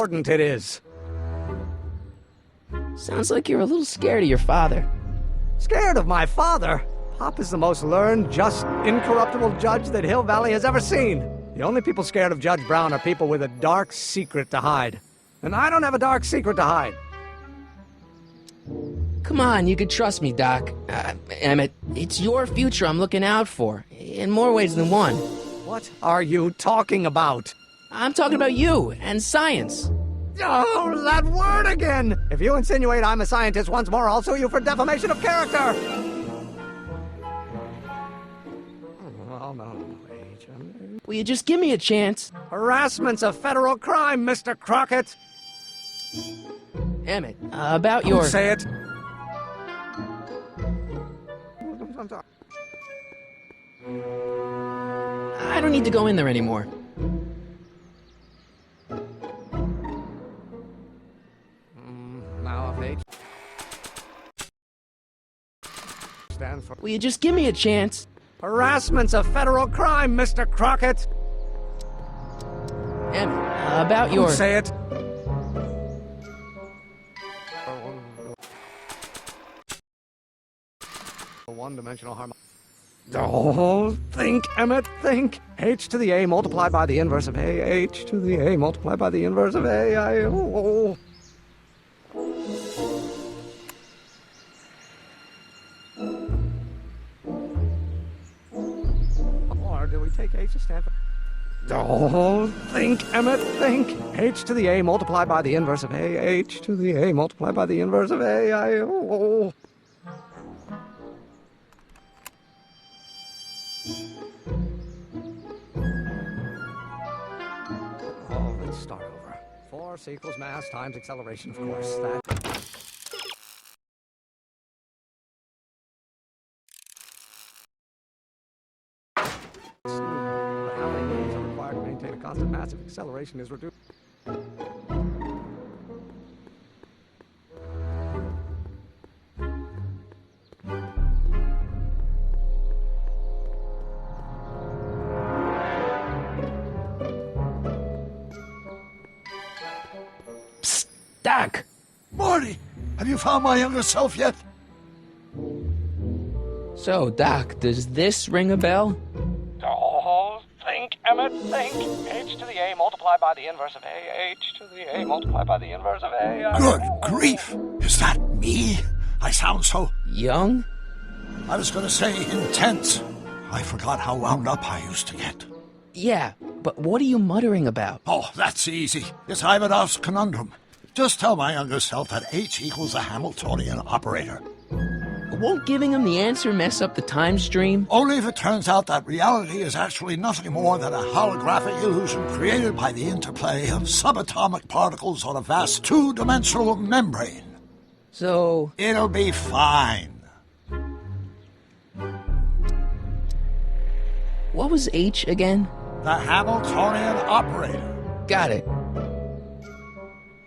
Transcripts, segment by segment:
important it is. Sounds like you're a little scared of your father. Scared of my father? Pop is the most learned, just, incorruptible judge that Hill Valley has ever seen. The only people scared of Judge Brown are people with a dark secret to hide. And I don't have a dark secret to hide. Come on, you could trust me, Doc. Emmett, it's your future I'm looking out for, in more ways than one. What are you talking about? I'm talking about you and science. Oh, that word again! If you insinuate I'm a scientist once more, I'll sue you for defamation of character! Oh, no, H. Will you just give me a chance? Harassment's a federal crime, Mr. Crockett! Emmett, about your... Say it! I don't need to go in there anymore. Now if H stands for... Will you just give me a chance? Harassment's a federal crime, Mr. Crockett! Emmett, about your... Say it! One-dimensional harmony. Oh, think, Emmett, think. H to the A multiplied by the inverse of A. H to the A multiplied by the inverse of A. Or do we take H to stand for... Oh, think, Emmett, think. H to the A multiplied by the inverse of A. H to the A multiplied by the inverse of A. Oh, let's start over. Force equals mass times acceleration, of course. That... But how many units are required to maintain a constant mass if acceleration is reduced? Psst, Doc! Marty, have you found my younger self yet? So, Doc, does this ring a bell? Oh, think, Emmett, think. H to the A multiplied by the inverse of A. H to the A multiplied by the inverse of A. Good grief! Is that me? I sound so... Young? I was going to say intense. I forgot how wound up I used to get. Yeah, but what are you muttering about? Oh, that's easy. It's Ivanov's conundrum. Just tell my younger self that H equals a Hamiltonian operator. Won't giving him the answer mess up the time stream? Only if it turns out that reality is actually nothing more than a holographic illusion created by the interplay of subatomic particles on a vast two-dimensional membrane. So... It'll be fine. What was H again? The Hamiltonian operator. Got it.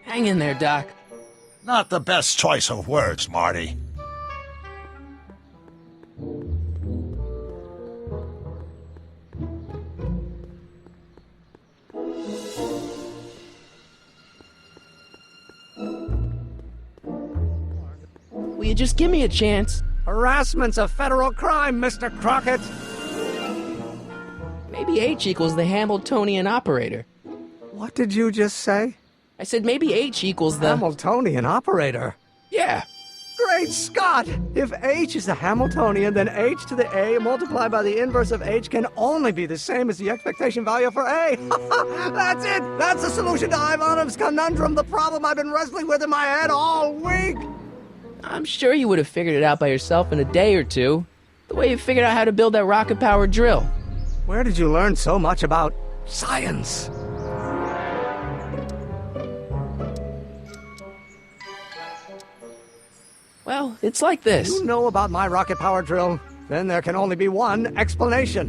Hang in there, Doc. Not the best choice of words, Marty. Will you just give me a chance? Harassment's a federal crime, Mr. Crockett! Maybe H equals the Hamiltonian operator. What did you just say? I said maybe H equals the... Hamiltonian operator? Yeah. Great Scott! If H is the Hamiltonian, then H to the A multiplied by the inverse of H can only be the same as the expectation value for A. That's it! That's the solution to Ivanov's conundrum, the problem I've been wrestling with in my head all week! I'm sure you would have figured it out by yourself in a day or two. The way you figured out how to build that rocket-powered drill. Where did you learn so much about science? Well, it's like this. You know about my rocket power drill? Then there can only be one explanation.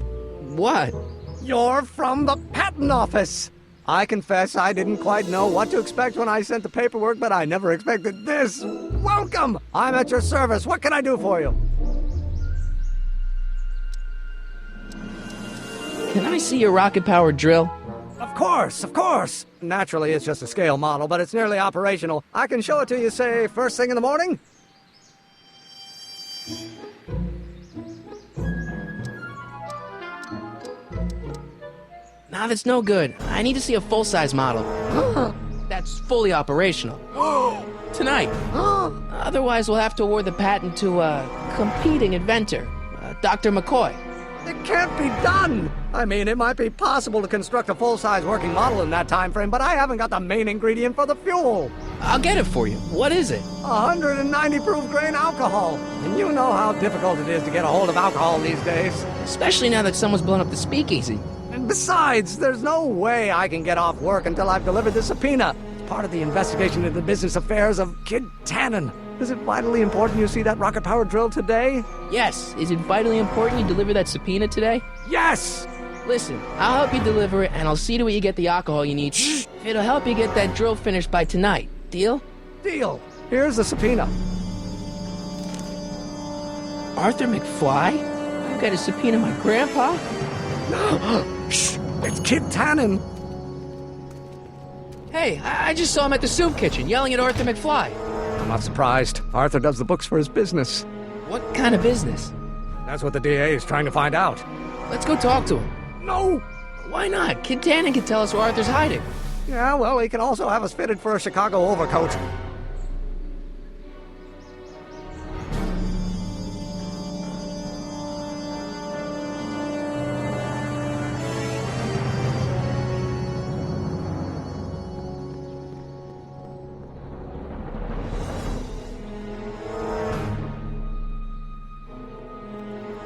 What? You're from the patent office! I confess I didn't quite know what to expect when I sent the paperwork, but I never expected this. Welcome! I'm at your service. What can I do for you? Can I see your rocket-powered drill? Of course, of course. Naturally, it's just a scale model, but it's nearly operational. I can show it to you, say, first thing in the morning? Nah, that's no good. I need to see a full-size model. That's fully operational. Tonight. Otherwise, we'll have to award the patent to a competing inventor, Dr. McCoy. It can't be done! I mean, it might be possible to construct a full-size working model in that time frame, but I haven't got the main ingredient for the fuel. I'll get it for you. What is it? 190 proof grain alcohol. And you know how difficult it is to get a hold of alcohol these days. Especially now that someone's blown up the speakeasy. And besides, there's no way I can get off work until I've delivered the subpoena. It's part of the investigation into the business affairs of Kid Tannen. Is it vitally important you see that rocket-powered drill today? Yes. Is it vitally important you deliver that subpoena today? Yes! Listen, I'll help you deliver it, and I'll see to it you get the alcohol you need. It'll help you get that drill finished by tonight. Deal? Deal. Here's the subpoena. Arthur McFly? I've got to subpoena my grandpa? Shh! It's Kid Tannen. Hey, I just saw him at the soup kitchen yelling at Arthur McFly. I'm not surprised. Arthur does the books for his business. What kind of business? That's what the DA is trying to find out. Let's go talk to him. No! Why not? Kid Tannen can tell us where Arthur's hiding. Yeah, well, he can also have us fitted for a Chicago overcoat.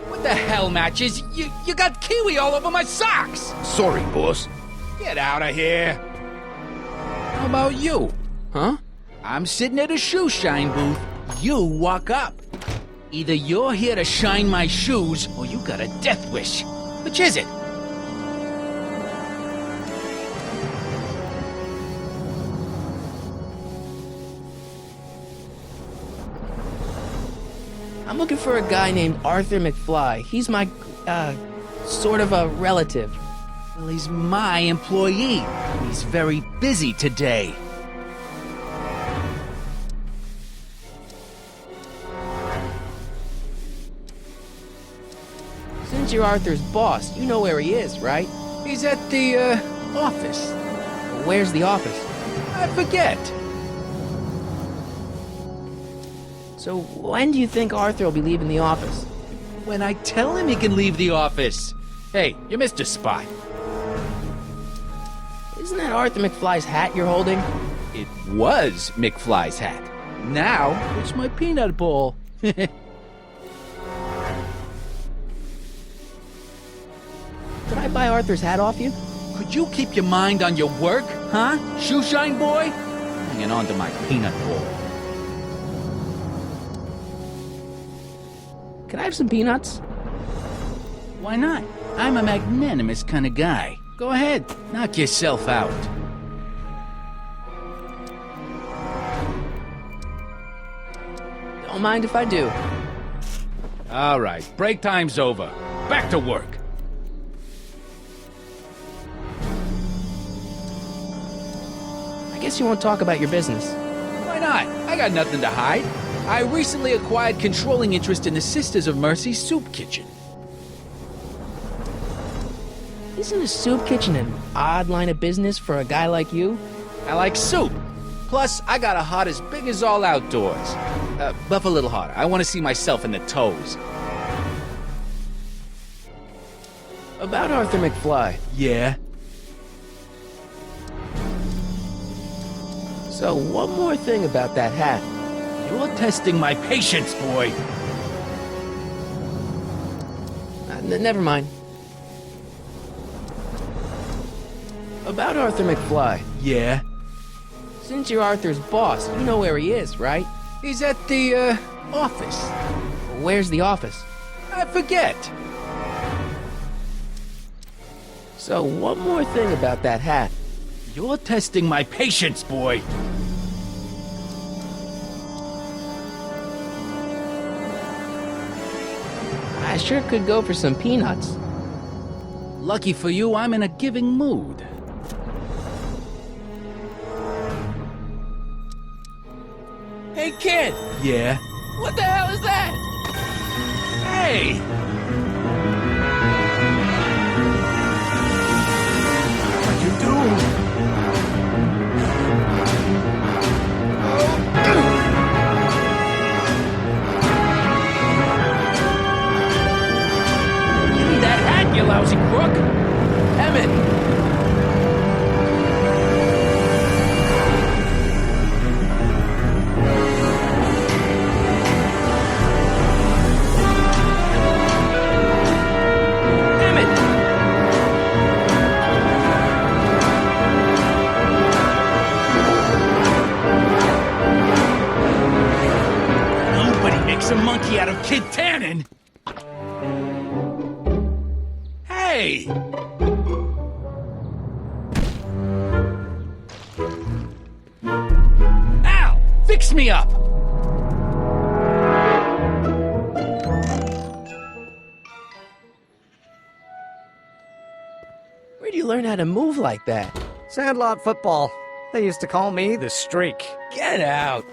What the hell, Matches? You got kiwi all over my socks! Sorry, boss. Get out of here! How about you? Huh? I'm sitting at a shoe shine booth. You walk up. Either you're here to shine my shoes, or you got a death wish. Which is it? I'm looking for a guy named Arthur McFly. He's my, sort of a relative. Well, he's my employee. He's very busy today. Since you're Arthur's boss, you know where he is, right? He's at the, office. Where's the office? I forget. So when do you think Arthur will be leaving the office? When I tell him he can leave the office. Hey, you Mr. Spy. Isn't that Arthur McFly's hat you're holding? It was McFly's hat. Now, it's my peanut bowl. Could I buy Arthur's hat off you? Could you keep your mind on your work, huh? Shoeshine boy? Hanging on to my peanut bowl. Can I have some peanuts? Why not? I'm a magnanimous kind of guy. Go ahead, knock yourself out. Don't mind if I do. All right, break time's over. Back to work. I guess you won't talk about your business. Why not? I got nothing to hide. I recently acquired controlling interest in the Sisters of Mercy soup kitchen. Isn't a soup kitchen an odd line of business for a guy like you? I like soup. Plus, I got a heart as big as all outdoors. Buff a little harder. I want to see myself in the toes. About Arthur McFly. Yeah? So one more thing about that hat. You're testing my patience, boy. Never mind. About Arthur McFly. Yeah? Since you're Arthur's boss, you know where he is, right? He's at the, office. Where's the office? I forget. So one more thing about that hat. You're testing my patience, boy. I sure could go for some peanuts. Lucky for you, I'm in a giving mood. Hey, kid! Yeah? What the hell is that? Hey! What'd you do? Give me that hat, you lousy crook! Emmett! Emmett! Nobody makes a monkey out of Kid Tannen! Hey! Al! Fix me up! Where'd you learn how to move like that? Sandlot football. They used to call me the Streak. Get out!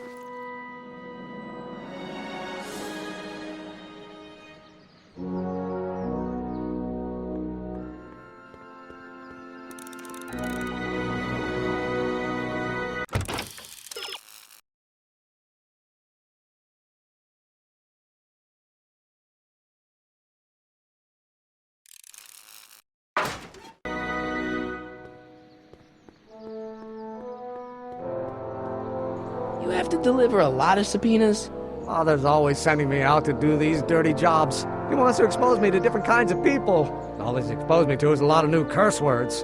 You have to deliver a lot of subpoenas? Father's always sending me out to do these dirty jobs. He wants to expose me to different kinds of people. All he's exposed me to is a lot of new curse words.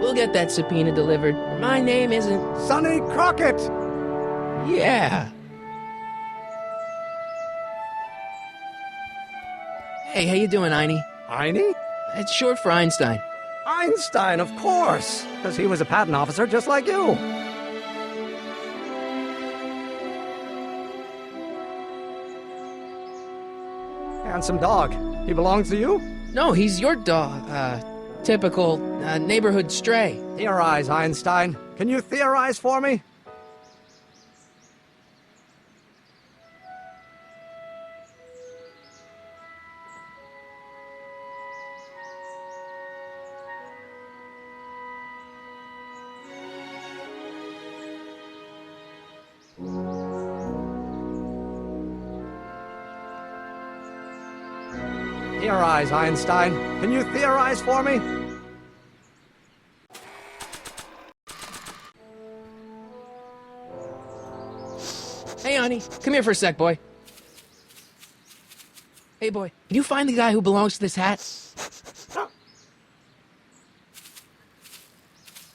We'll get that subpoena delivered. My name isn't... Sonny Crockett! Yeah. Hey, how you doing, Einie? Einie? It's short for Einstein. Einstein, of course! Because he was a patent officer just like you. Handsome dog. He belongs to you? No, he's your dog. Typical neighborhood stray. Theorize, Einstein. Can you theorize for me? Theorize, Einstein. Can you theorize for me? Hey, Einie, come here for a sec, boy. Hey, boy, can you find the guy who belongs to this hat?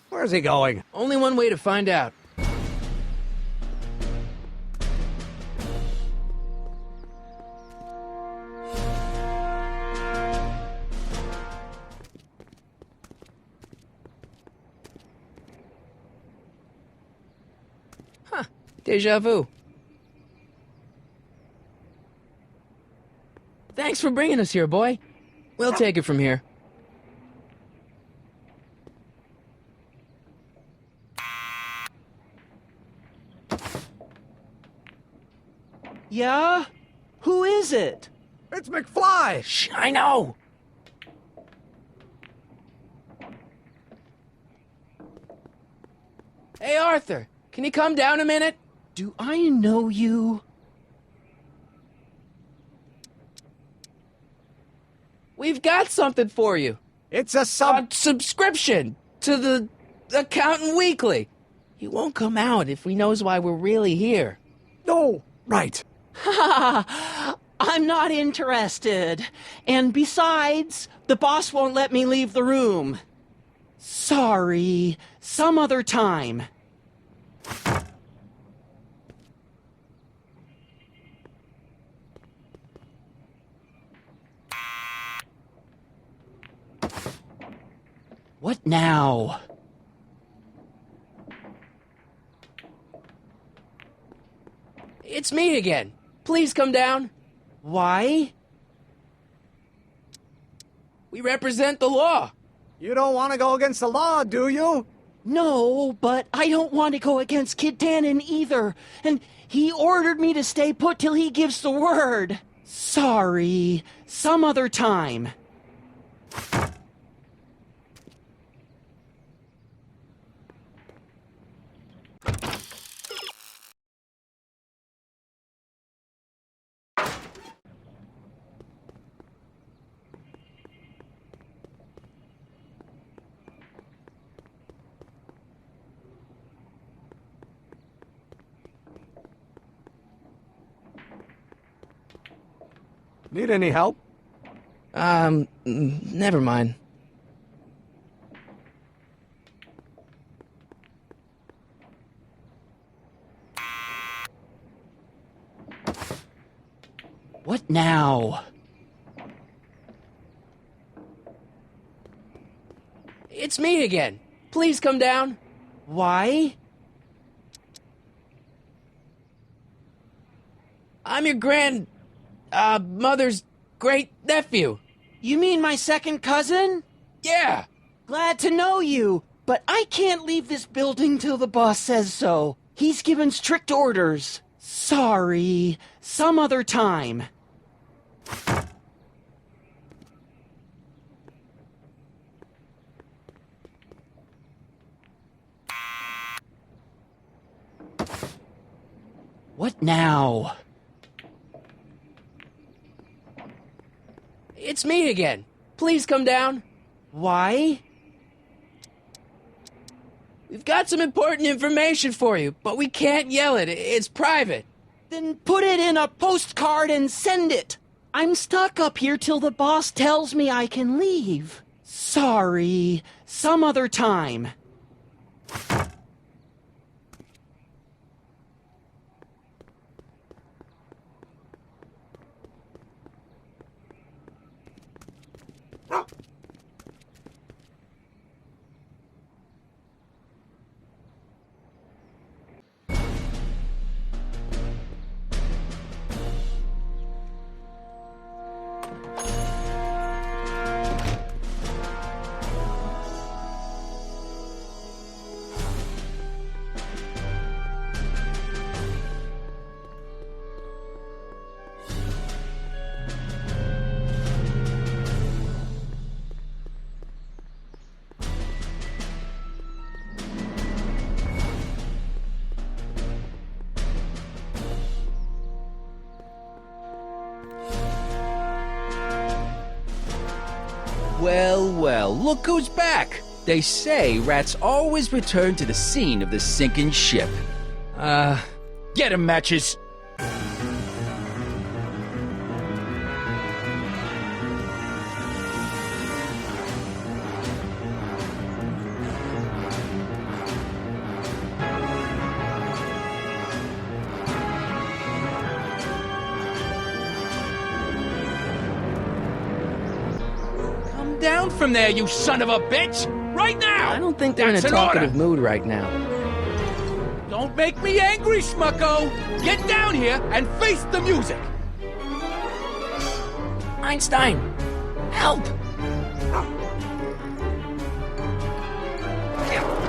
Where's he going? Only one way to find out. Huh. Deja vu. Thanks for bringing us here, boy. We'll take it from here. Yeah? Who is it? It's McFly! Shh, I know! Hey, Arthur, can you come down a minute? Do I know you? We've got something for you. It's a A sub... subscription to the Accountant Weekly. He won't come out if he knows why we're really here. No! Right. I'm not interested. And besides, the boss won't let me leave the room. Sorry. Some other time. What now? It's me again. Please come down. Why? We represent the law. You don't want to go against the law, do you? No, but I don't want to go against Kid Tannen either. And he ordered me to stay put till he gives the word. Sorry. Some other time. Need any help? Never mind. What now? It's me again. Please come down. Why? I'm your mother's great nephew. You mean my second cousin? Yeah. Glad to know you, but I can't leave this building till the boss says so. He's given strict orders. Sorry. Some other time. What now? It's me again. Please come down. Why? We've got some important information for you, but we can't yell it. It's private. Then put it in a postcard and send it. I'm stuck up here till the boss tells me I can leave. Sorry. Some other time. Well, well, look who's back. They say rats always return to the scene of the sinking ship. Get 'em, Matches. Down from there, you son of a bitch! Right now! I don't think they're That's in a an talkative order. mood right now. Don't make me angry, Smucko! Get down here and face the music! Einstein, help!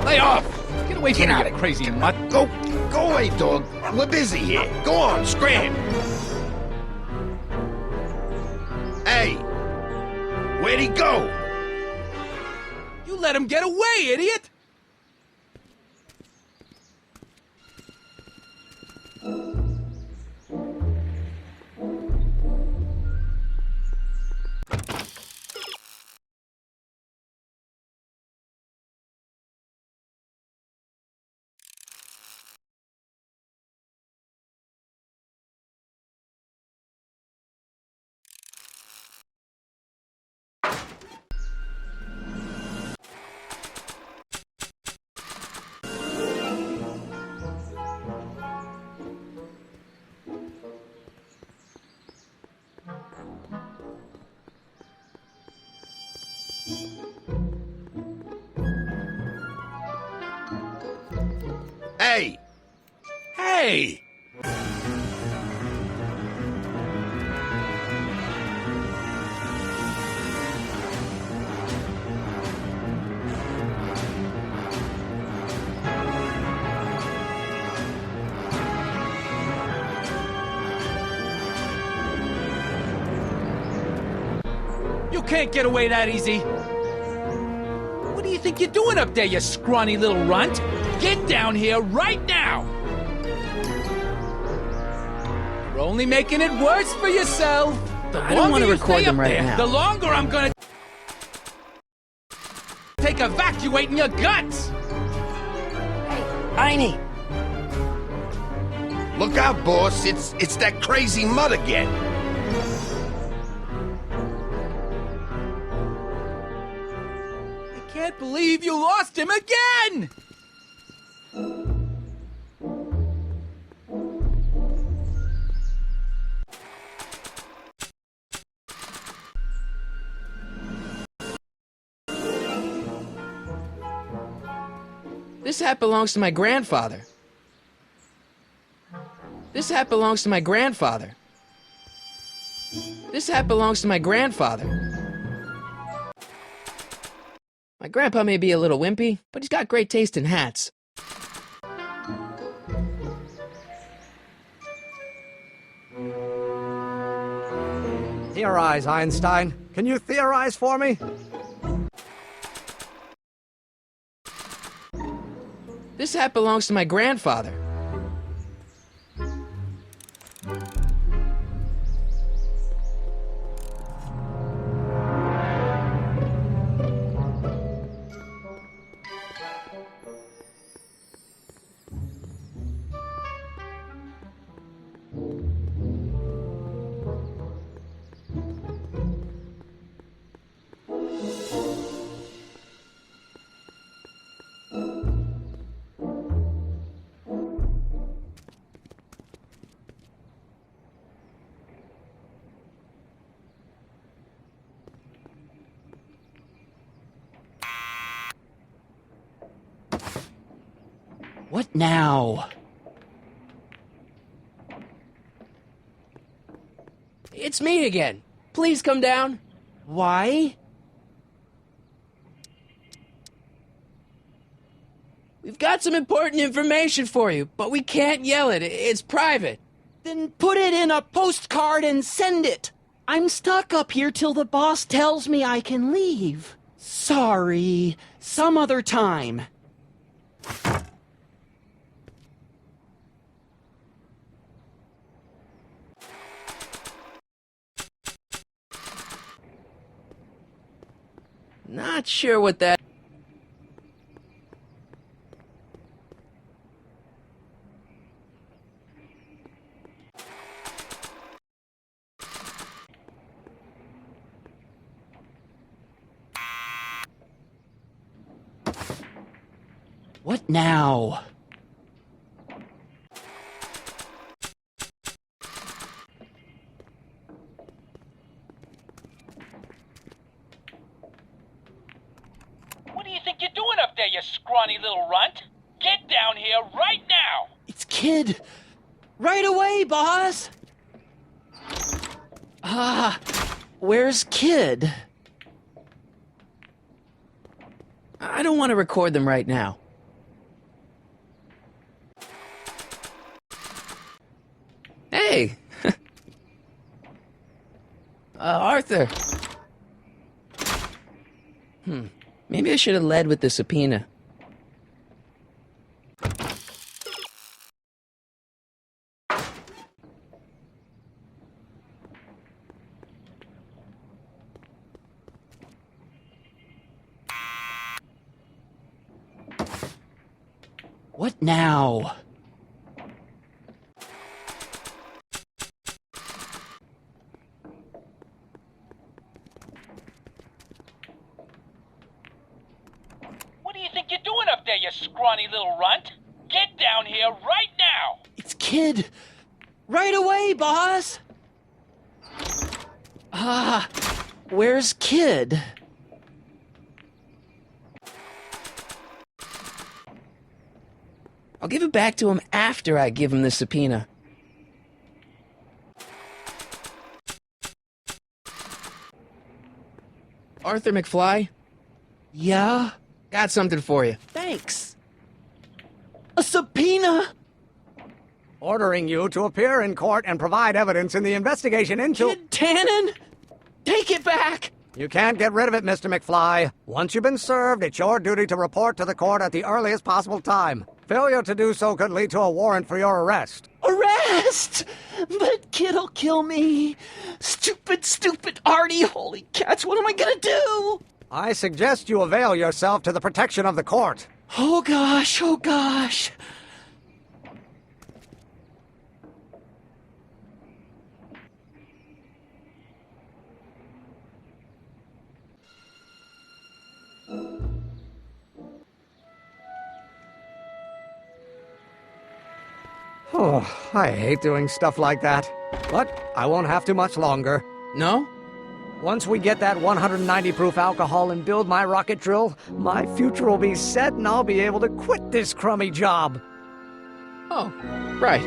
Lay off! Get away from me, you crazy mutt! Go away, dog. We're busy here. Go on, scram. Hey, where'd he go? You let him get away, idiot! Hey, Hey! can't get away that easy. What do you think you're doing up there, you scrawny little runt? Get down here right now! You're only making it worse for yourself. I don't want to record them right now. The longer I'm gonna take evacuating your guts! Einie! Look out, boss. It's that crazy mud again. I can't believe you lost him again! This hat belongs to my grandfather. This hat belongs to my grandfather. This hat belongs to my grandfather. My grandpa may be a little wimpy, but he's got great taste in hats. Theorize, Einstein. Can you theorize for me? This hat belongs to my grandfather. What now? It's me again. Please come down. Why? We've got some important information for you, but we can't yell it. It's private. Then put it in a postcard and send it. I'm stuck up here till the boss tells me I can leave. Sorry. Some other time. Not sure what that... What now? What do you think you're doing up there, you scrawny little runt? Get down here right now! It's Kid. Right away, boss. Where's Kid? I don't want to record them right now. Hey! Arthur. Maybe I should have led with the subpoena. What now? What do you think you're doing up there, you scrawny little runt? Get down here right now! It's Kid. Right away, boss. Where's Kid? I'll give it back to him after I give him the subpoena. Arthur McFly? Yeah? Got something for you. Thanks. A subpoena? Ordering you to appear in court and provide evidence in the investigation into... Kid Tannen? Take it back! You can't get rid of it, Mr. McFly. Once you've been served, it's your duty to report to the court at the earliest possible time. Failure to do so could lead to a warrant for your arrest. Arrest! But kid'll kill me. Stupid Artie. Holy cats, what am I gonna do? I suggest you avail yourself to the protection of the court. Oh gosh. Oh, I hate doing stuff like that. But I won't have to much longer. No? Once we get that 190 proof alcohol and build my rocket drill, my future will be set and I'll be able to quit this crummy job. Oh, right.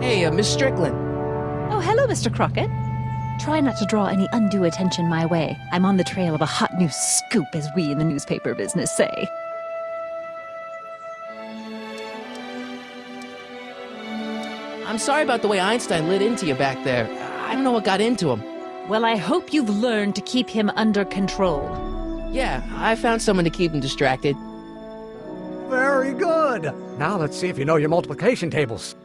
Hey, Miss Strickland. Oh, hello, Mr. Crockett. Try not to draw any undue attention my way. I'm on the trail of a hot new scoop, as we in the newspaper business say. I'm sorry about the way Einstein lit into you back there. I don't know what got into him. Well, I hope you've learned to keep him under control. Yeah, I found someone to keep him distracted. Very good. Now let's see if you know your multiplication tables.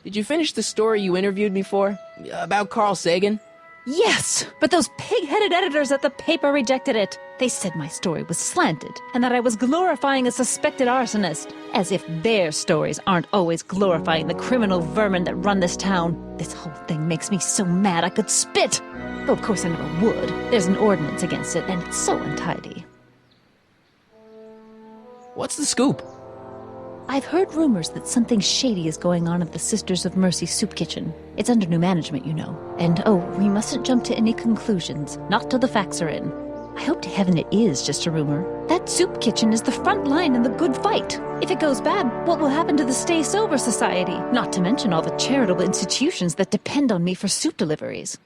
Did you finish the story you interviewed me for? About Carl Sagan? Yes, but those pig-headed editors at the paper rejected it. They said my story was slanted, and that I was glorifying a suspected arsonist. As if their stories aren't always glorifying the criminal vermin that run this town. This whole thing makes me so mad I could spit. Though of course I never would. There's an ordinance against it, and it's so untidy. What's the scoop? I've heard rumors that something shady is going on at the Sisters of Mercy soup kitchen. It's under new management, you know. And oh, we mustn't jump to any conclusions, not till the facts are in. I hope to heaven it is just a rumor. That soup kitchen is the front line in the good fight. If it goes bad, what will happen to the Stay Sober Society? Not to mention all the charitable institutions that depend on me for soup deliveries.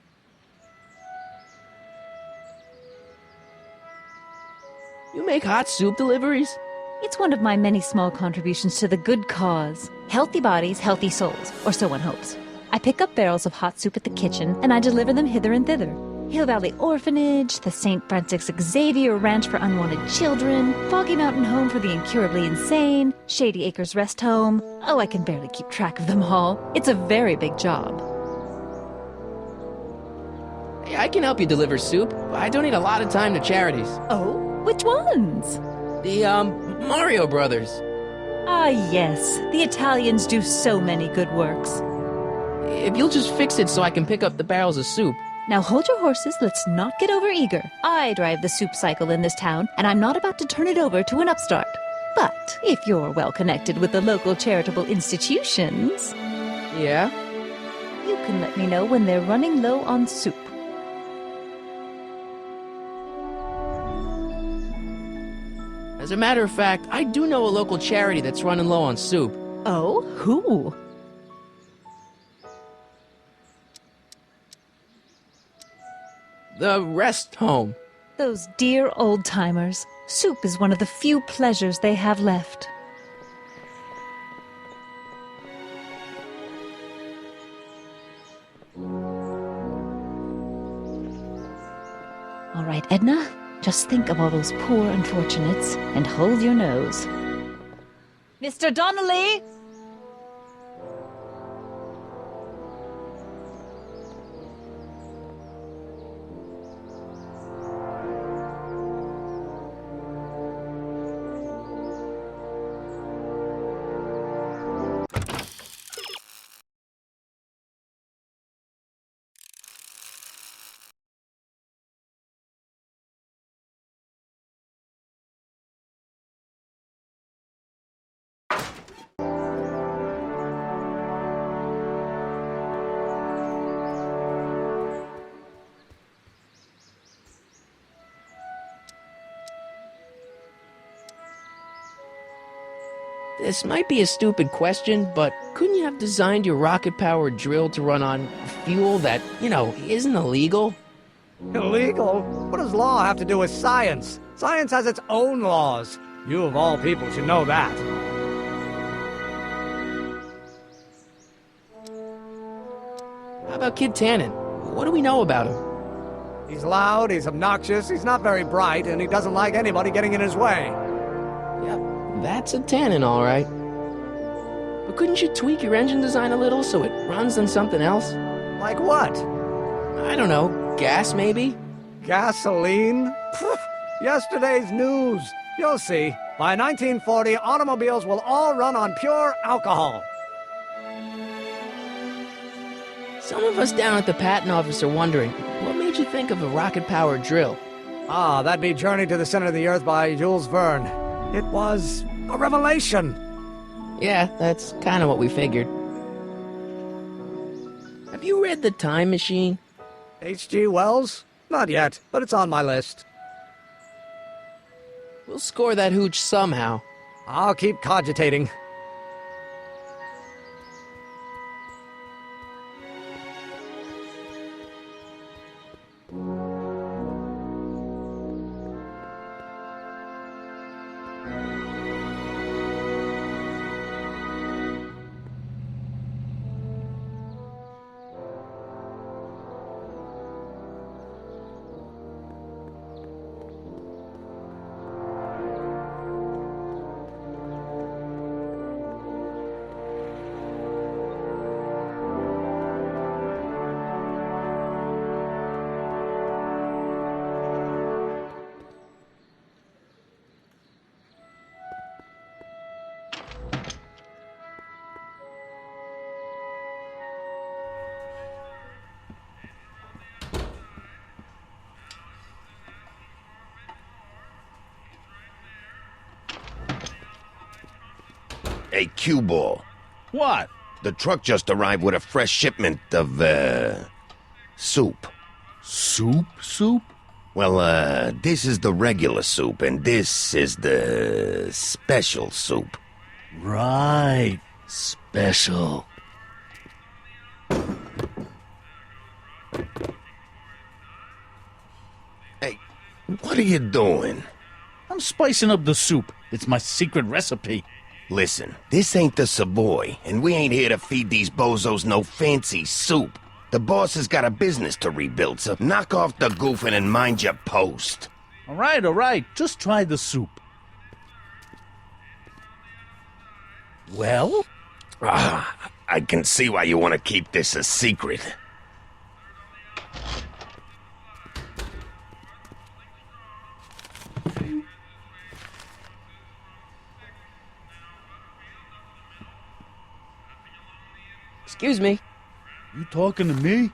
You make hot soup deliveries? It's one of my many small contributions to the good cause. Healthy bodies, healthy souls, or so one hopes. I pick up barrels of hot soup at the kitchen, and I deliver them hither and thither. Hill Valley Orphanage, the St. Francis Xavier Ranch for Unwanted Children, Foggy Mountain Home for the Incurably Insane, Shady Acres Rest Home. Oh, I can barely keep track of them all. It's a very big job. Hey, I can help you deliver soup. I donate a lot of time to charities. Oh? Which ones? The, Mario Brothers. Ah, yes. The Italians do so many good works. If you'll just fix it so I can pick up the barrels of soup. Now hold your horses, let's not get overeager. I drive the soup cycle in this town, and I'm not about to turn it over to an upstart. But if you're well connected with the local charitable institutions, Yeah? you can let me know when they're running low on soup. As a matter of fact, I do know a local charity that's running low on soup. Oh, who? The Rest Home. Those dear old-timers. Soup is one of the few pleasures they have left. All right, Edna, just think of all those poor unfortunates and hold your nose. Mr. Donnelly! This might be a stupid question, but couldn't you have designed your rocket-powered drill to run on fuel that, isn't illegal? Illegal? What does law have to do with science? Science has its own laws. You of all people should know that. How about Kid Tannen? What do we know about him? He's loud, he's obnoxious, he's not very bright, and he doesn't like anybody getting in his way. Yep, that's a Tannen, all right. But couldn't you tweak your engine design a little so it runs on something else? Like what? I don't know, gas maybe? Gasoline? Pfft, yesterday's news. You'll see. By 1940, automobiles will all run on pure alcohol. Some of us down at the patent office are wondering, what made you think of a rocket-powered drill? Ah, that'd be Journey to the Center of the Earth by Jules Verne. It was a revelation. Yeah, that's kind of what we figured. Have you read The Time Machine? H.G. Wells? Not yet, but it's on my list. We'll score that hooch somehow. I'll keep cogitating. Hey, cue ball. What? The truck just arrived with a fresh shipment of, soup. Soup? Well, this is the regular soup, and this is the special soup. Right. Special. Hey, what are you doing? I'm spicing up the soup. It's my secret recipe. Listen, this ain't the Savoy, and we ain't here to feed these bozos no fancy soup. The boss has got a business to rebuild, so knock off the goofing and mind your post. All right. Just try the soup. Well? I can see why you want to keep this a secret. Excuse me. You talking to me?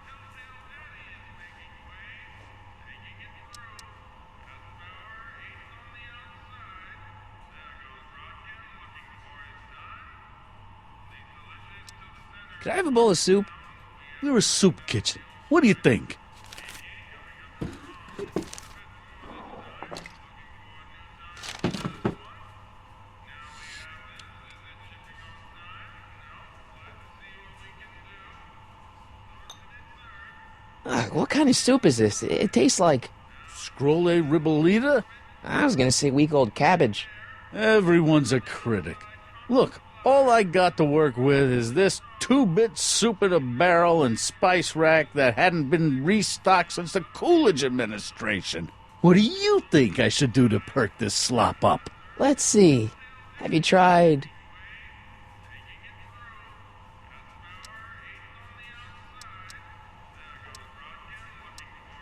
Could I have a bowl of soup? We're a soup kitchen. What do you think? What kind of soup is this? It tastes like... Scrolle ribolita? I was gonna say week-old cabbage. Everyone's a critic. Look, all I got to work with is this 2-bit soup in a barrel and spice rack that hadn't been restocked since the Coolidge administration. What do you think I should do to perk this slop up? Let's see. Have you tried...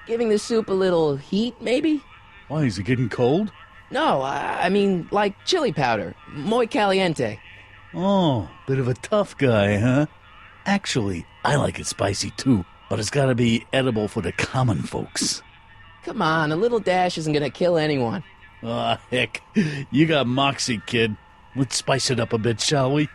giving the soup a little heat, maybe? Why, is it getting cold? No, I mean, like chili powder. Muy caliente. Oh, bit of a tough guy, huh? Actually, I like it spicy too, but it's gotta be edible for the common folks. Come on, a little dash isn't gonna kill anyone. Aw, heck. You got moxie, kid. Let's spice it up a bit, shall we?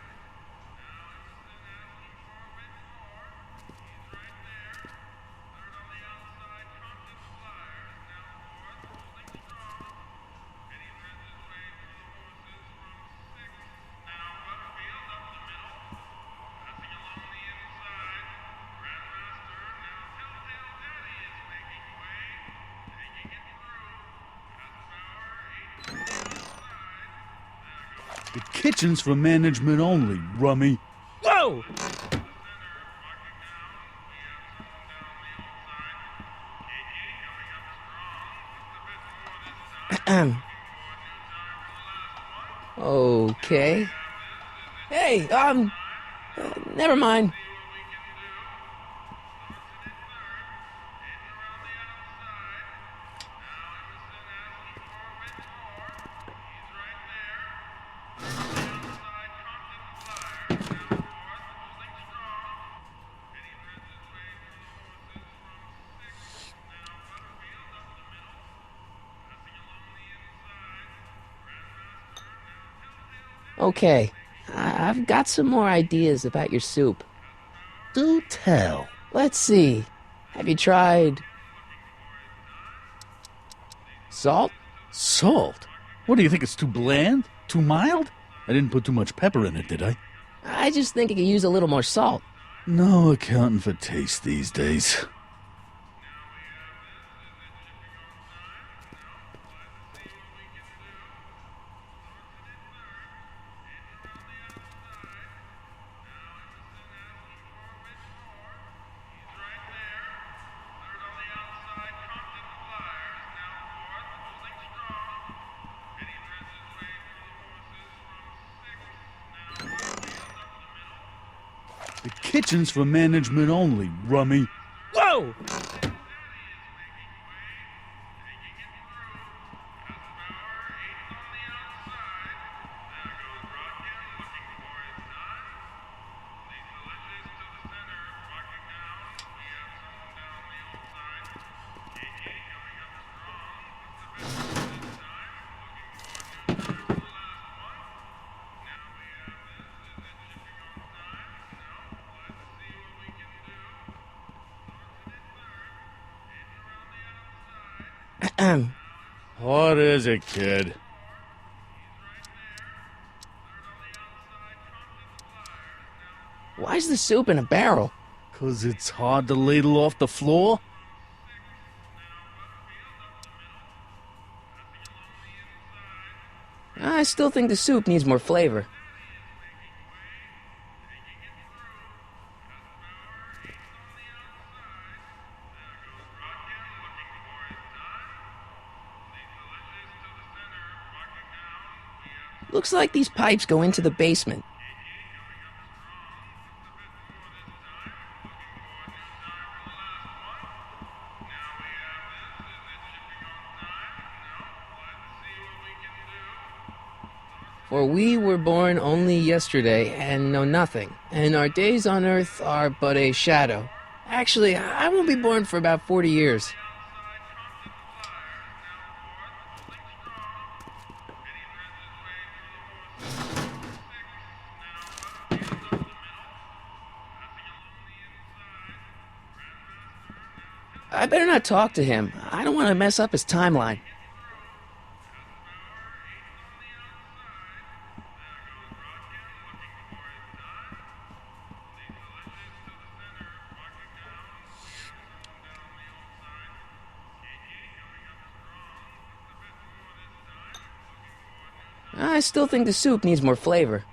The kitchen's for management only, rummy. Whoa! Okay. Hey, never mind. Okay, I've got some more ideas about your soup. Do tell. Let's see. Have you tried salt? Salt? What do you think, it's too bland? Too mild? I didn't put too much pepper in it, did I? I just think it could use a little more salt. No accounting for taste these days. The kitchen's for management only, rummy. Whoa! What is it, kid? Why's the soup in a barrel? 'Cause it's hard to ladle off the floor? I still think the soup needs more flavor. Looks like these pipes go into the basement. For we were born only yesterday and know nothing, and our days on earth are but a shadow. Actually, I won't be born for about 40 years. I better not talk to him. I don't want to mess up his timeline. I still think the soup needs more flavor.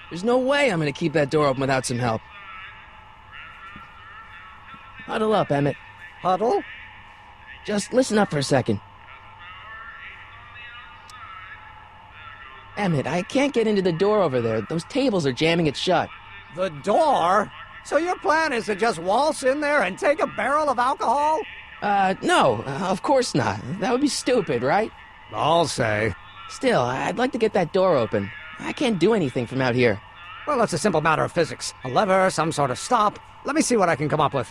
There's no way I'm gonna keep that door open without some help. Huddle up, Emmett. Huddle? Just listen up for a second. Emmett, I can't get into the door over there. Those tables are jamming it shut. The door? So your plan is to just waltz in there and take a barrel of alcohol? No, of course not. That would be stupid, right? I'll say. Still, I'd like to get that door open. I can't do anything from out here. Well, it's a simple matter of physics. A lever, some sort of stop. Let me see what I can come up with.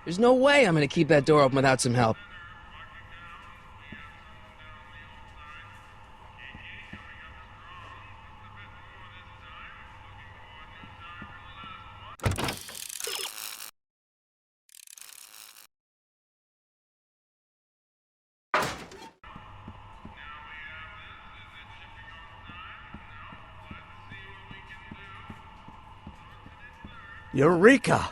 There's no way I'm gonna keep that door open without some help. Eureka!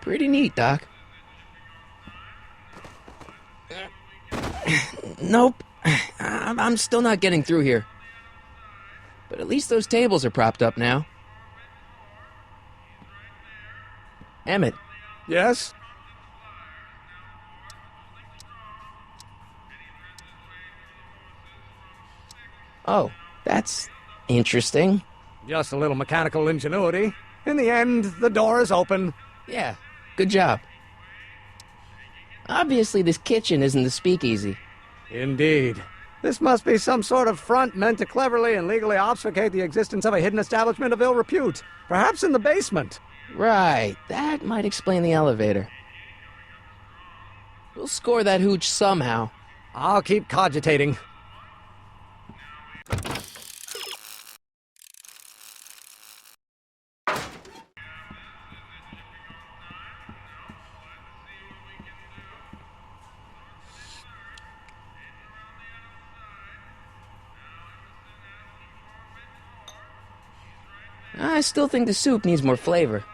Pretty neat, Doc. Nope. I'm still not getting through here. But at least those tables are propped up now. Emmett. Yes? Oh, that's interesting. Just a little mechanical ingenuity. In the end, the door is open. Yeah, good job. Obviously, this kitchen isn't the speakeasy. Indeed. This must be some sort of front meant to cleverly and legally obfuscate the existence of a hidden establishment of ill repute. Perhaps in the basement. Right, that might explain the elevator. We'll score that hooch somehow. I'll keep cogitating. I still think the soup needs more flavor.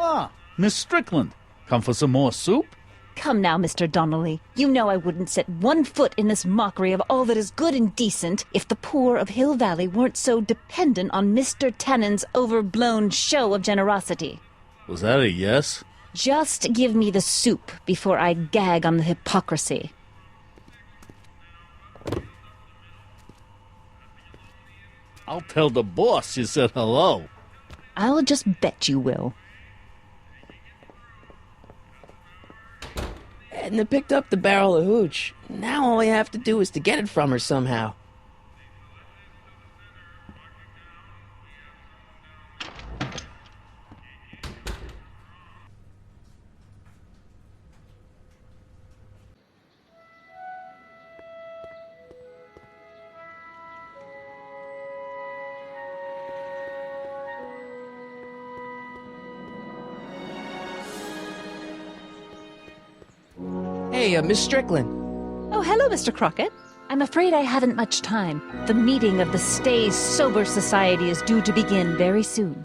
Ah, Miss Strickland. Come for some more soup? Come now, Mr. Donnelly. You know I wouldn't set one foot in this mockery of all that is good and decent if the poor of Hill Valley weren't so dependent on Mr. Tennant's overblown show of generosity. Was that a yes? Just give me the soup before I gag on the hypocrisy. I'll tell the boss you said hello. I'll just bet you will. Edna picked up the barrel of hooch. Now all I have to do is to get it from her somehow. Hey, Miss Strickland. Oh, hello, Mr. Crockett. I'm afraid I haven't much time. The meeting of the Stay Sober Society is due to begin very soon.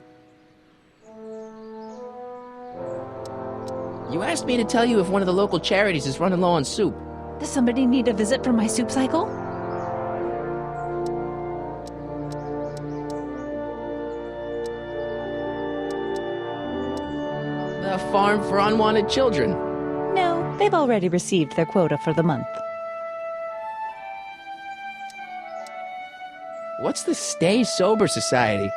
You asked me to tell you if one of the local charities is running low on soup. Does somebody need a visit from my soup cycle? The Farm for Unwanted Children. No, they've already received their quota for the month. What's the Stay Sober Society?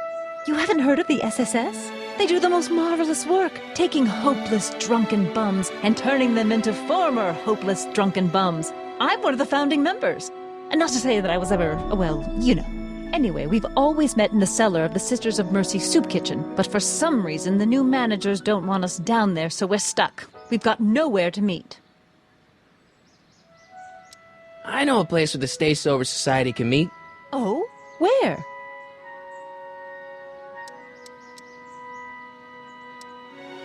You haven't heard of the SSS? They do the most marvelous work, taking hopeless drunken bums and turning them into former hopeless drunken bums. I'm one of the founding members. And not to say that I was ever, well, you know. Anyway, we've always met in the cellar of the Sisters of Mercy soup kitchen, but for some reason the new managers don't want us down there, so we're stuck. We've got nowhere to meet. I know a place where the Stay Sober Society can meet. Oh? Where?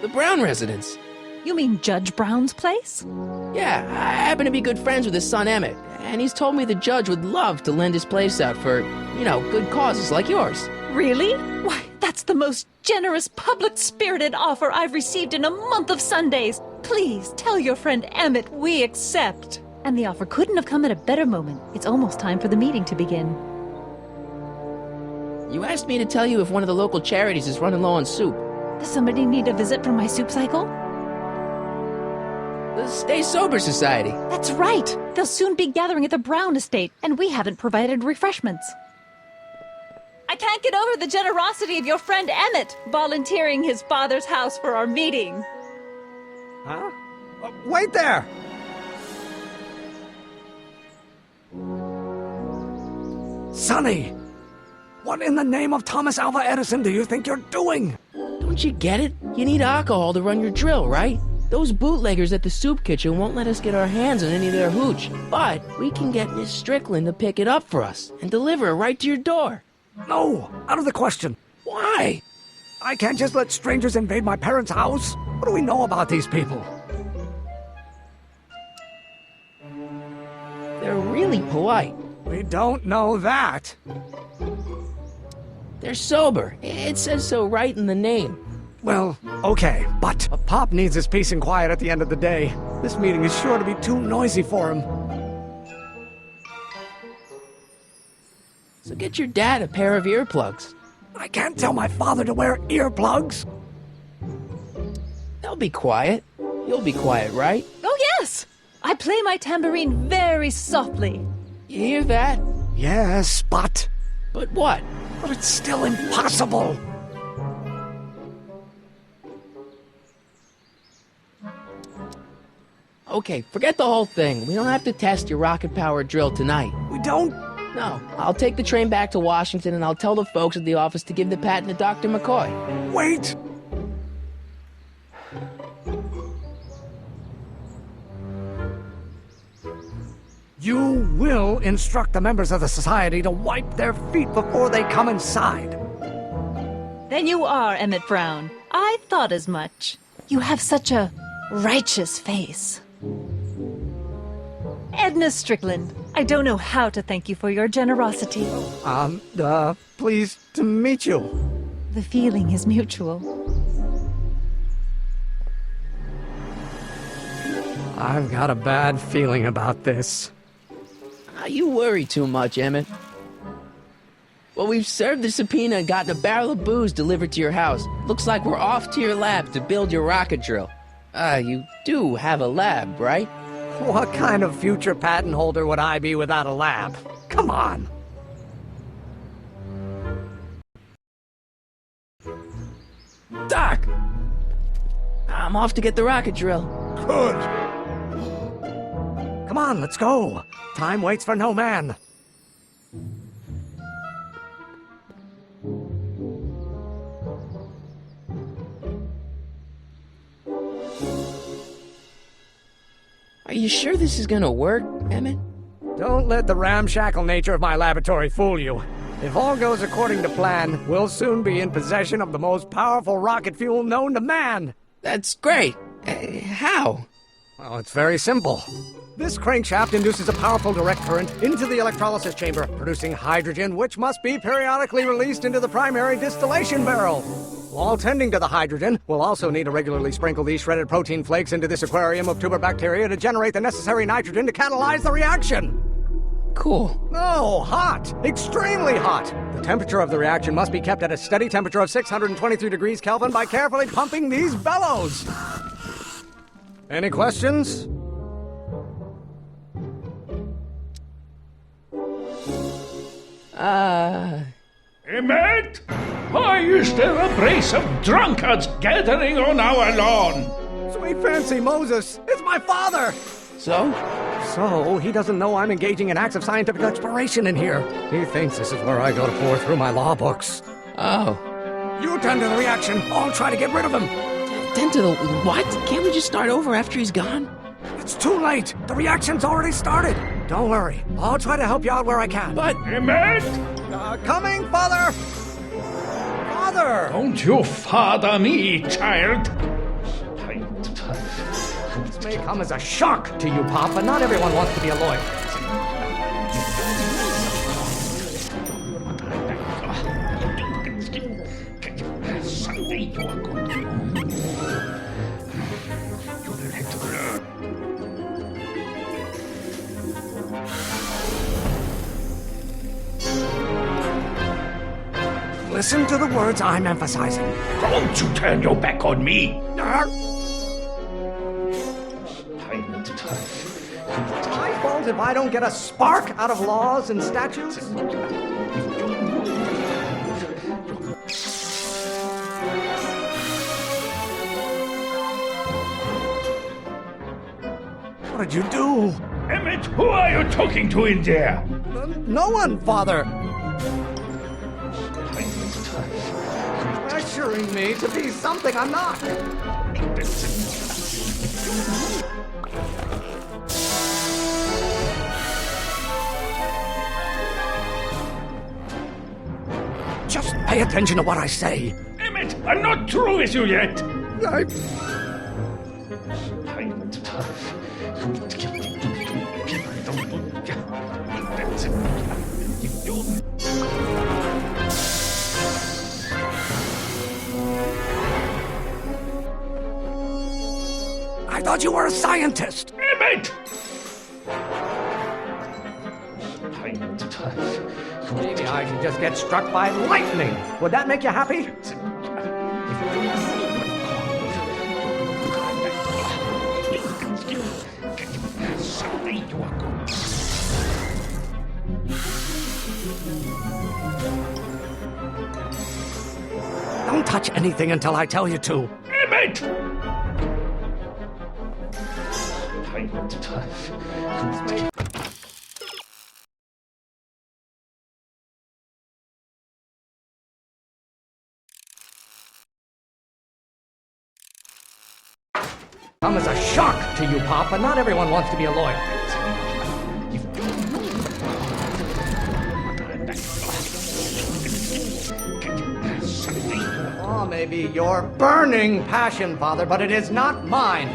The Brown residence. You mean Judge Brown's place? Yeah, I happen to be good friends with his son Emmett, and he's told me the judge would love to lend his place out for, good causes like yours. Really? Why, that's the most generous, public-spirited offer I've received in a month of Sundays. Please, tell your friend Emmett we accept. And the offer couldn't have come at a better moment. It's almost time for the meeting to begin. You asked me to tell you if one of the local charities is running low on soup. Does somebody need a visit from my soup cycle? The Stay Sober Society. That's right! They'll soon be gathering at the Brown estate, and we haven't provided refreshments. I can't get over the generosity of your friend Emmett, volunteering his father's house for our meeting. Huh? Wait there! Sonny! What in the name of Thomas Alva Edison do you think you're doing? Don't you get it? You need alcohol to run your drill, right? Those bootleggers at the soup kitchen won't let us get our hands on any of their hooch. But we can get Miss Strickland to pick it up for us and deliver it right to your door. No, out of the question. Why? I can't just let strangers invade my parents' house. What do we know about these people? They're really polite. We don't know that. They're sober. It says so right in the name. Well, okay, but a Pop needs his peace and quiet at the end of the day. This meeting is sure to be too noisy for him. So get your dad a pair of earplugs. I can't tell my father to wear earplugs. They'll be quiet. You'll be quiet, right? Oh, yes! I play my tambourine very softly. You hear that? Yes, but But what? it's still impossible. Okay, forget the whole thing. We don't have to test your rocket-powered drill tonight. We don't. No, I'll take the train back to Washington and I'll tell the folks at the office to give the patent to Dr. McCoy. Wait. You will instruct the members of the society to wipe their feet before they come inside. Then you are Emmett Brown. I thought as much. You have such a righteous face. Edna Strickland, I don't know how to thank you for your generosity. Pleased to meet you. The feeling is mutual. I've got a bad feeling about this. You worry too much, Emmett. Well, we've served the subpoena and gotten a barrel of booze delivered to your house. Looks like we're off to your lab to build your rocket drill. You do have a lab, right? What kind of future patent holder would I be without a lab? Come on. Doc! I'm off to get the rocket drill. Good. Come on, let's go. Time waits for no man. Are you sure this is gonna work, Emmett? Don't let the ramshackle nature of my laboratory fool you. If all goes according to plan, we'll soon be in possession of the most powerful rocket fuel known to man. That's great. How? Well, it's very simple. This crankshaft induces a powerful direct current into the electrolysis chamber, producing hydrogen, which must be periodically released into the primary distillation barrel. While tending to the hydrogen, we'll also need to regularly sprinkle these shredded protein flakes into this aquarium of tuber bacteria to generate the necessary nitrogen to catalyze the reaction. Cool. Oh, hot! Extremely hot! The temperature of the reaction must be kept at a steady temperature of 623 degrees Kelvin by carefully pumping these bellows. Any questions? Emmett! Why is there a brace of drunkards gathering on our lawn? Sweet fancy Moses, it's my father! So? So, he doesn't know I'm engaging in acts of scientific exploration in here. He thinks this is where I go to pour through my law books. Oh. You tend to the reaction. I'll try to get rid of him. Then to the... What? Can't we just start over after he's gone? It's too late. The reaction's already started. Don't worry. I'll try to help you out where I can. But... Emmett! Coming, Father! Father! Don't you father me, child! This may come as a shock to you, Pop, but not everyone wants to be a lawyer. Someday you are going to learn. You will have to learn. Listen to the words I'm emphasizing. Don't you turn your back on me! My fault if I don't get a spark out of laws and statutes? What did you do? Emmett, who are you talking to in there? No one, Father. Pressuring me to be something I'm not. Just pay attention to what I say. Emmett, I'm not through with you yet! I thought you were a scientist. Emmett! Maybe I should just get struck by lightning. Would that make you happy? Someday you are going to... Don't touch anything until I tell you to. Emmett! Come as a shock to you, Pop, but not everyone wants to be a lawyer. Oh, maybe your burning passion, Father, but it is not mine.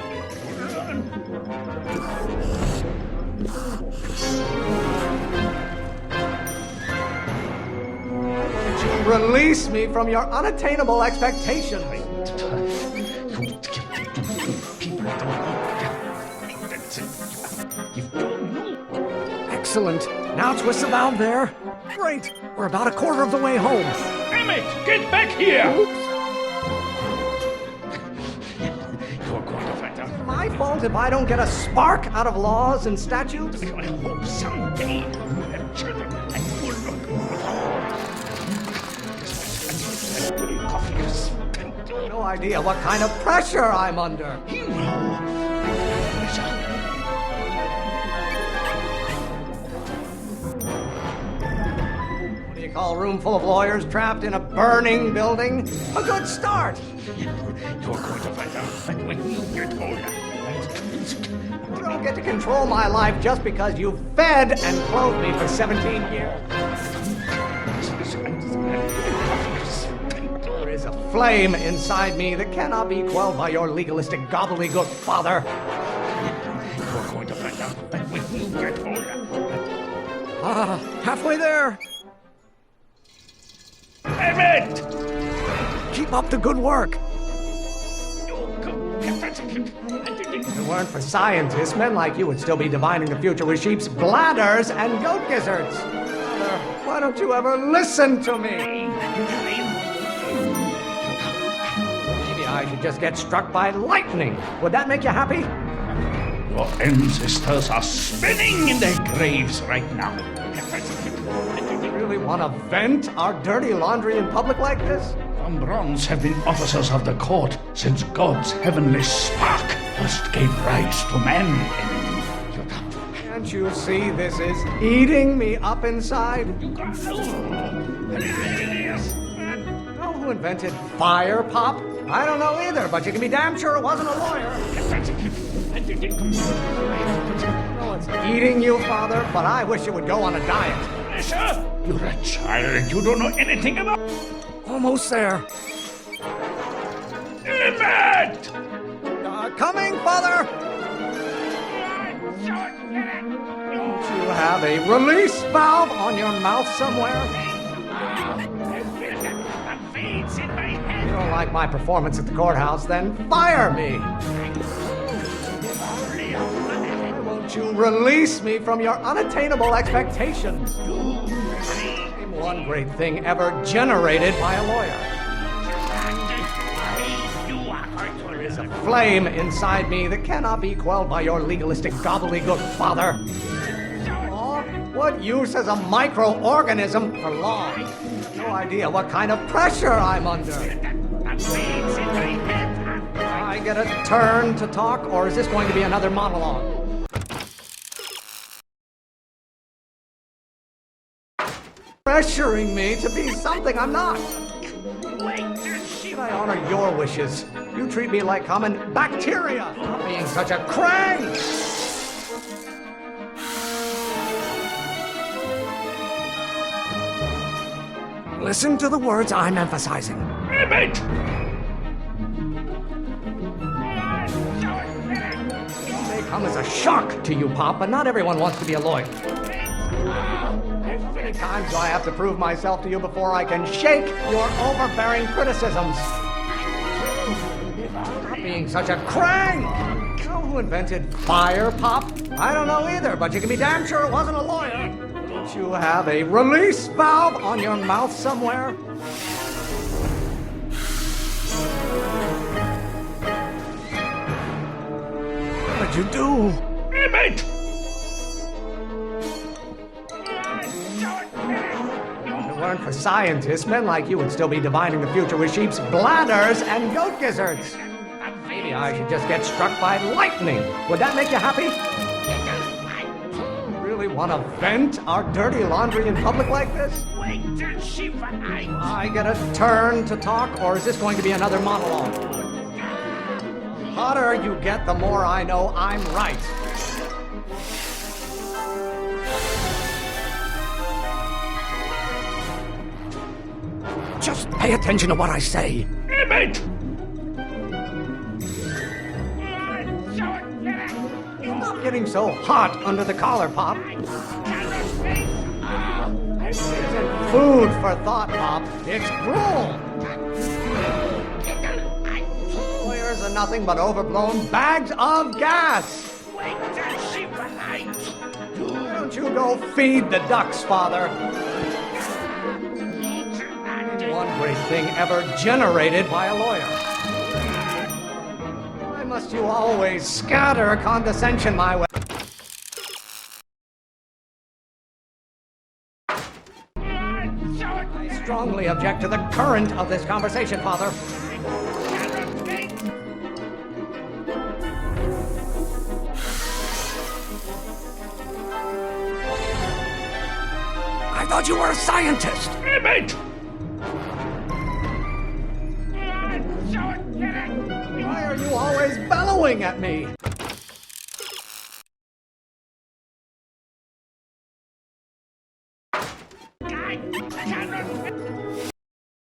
To release me from your unattainable expectations. Excellent. Now twist the valve there. Great. We're about a quarter of the way home. Emmett, get back here! You're going to find out. My fault if I don't get a spark out of laws and statutes? I hope someday you have children and you will look No idea what kind of pressure I'm under. You know. What do you call a room full of lawyers trapped in a burning building? A good start. You're going to find out when you get older. You don't get to control my life just because you fed and clothed me for 17 years. There is a flame inside me that cannot be quelled by your legalistic gobbledygook, Father. You're going to find out when you get older. Halfway there. Emmett! Keep up the good work. If it weren't for scientists, men like you would still be divining the future with sheep's bladders and goat gizzards. Father, why don't you ever listen to me? Maybe I should just get struck by lightning. Would that make you happy? Your ancestors are spinning in their graves right now. Really want to vent our dirty laundry in public like this? Von Brons have been officers of the court since God's heavenly spark first gave rise to man in Utah. Can't you see this is eating me up inside? Know who invented fire, Pop? I don't know either, but you can be damn sure it wasn't a lawyer. No one's eating you, Father, but I wish you would go on a diet. Sir, you're a child. You don't know anything about... Almost there. Emmett! Coming, Father! Don't you have a release valve on your mouth somewhere? You don't like my performance at the courthouse, then fire me! Why won't you release me from your unattainable expectations? Name one great thing ever generated by a lawyer. There is a flame inside me that cannot be quelled by your legalistic gobbledygook, Father. Law? What use as a microorganism for law? No idea what kind of pressure I'm under. I get a turn to talk, or is this going to be another monologue? Pressuring me to be something I'm not. Should I honor your wishes? You treat me like common bacteria. Not being such a crank. Listen to the words I'm emphasizing. Emmett! It may come as a shock to you, Pop, but not everyone wants to be a lawyer. How many times do I have to prove myself to you before I can shake your overbearing criticisms? Stop being such a crank! Know who invented fire, Pop? I don't know either, but you can be damn sure it wasn't a lawyer. Don't you have a release valve on your mouth somewhere? What did you do? Emmett! If it weren't for scientists, men like you would still be divining the future with sheep's bladders and goat gizzards. Maybe I should just get struck by lightning. Would that make you happy? Really want to vent our dirty laundry in public like this? I get a turn to talk, or is this going to be another monologue? The hotter you get, the more I know I'm right. Just pay attention to what I say. Emmett! Stop getting so hot under the collar, Pop. This isn't food for thought, Pop. It's gruel. Lawyers are nothing but overblown bags of gas. Don't you go feed the ducks, Father. One great thing ever generated by a lawyer. Why must you always scatter condescension my way? I strongly object to the current of this conversation, Father. I thought you were a scientist. Emmett! Why are you always bellowing at me?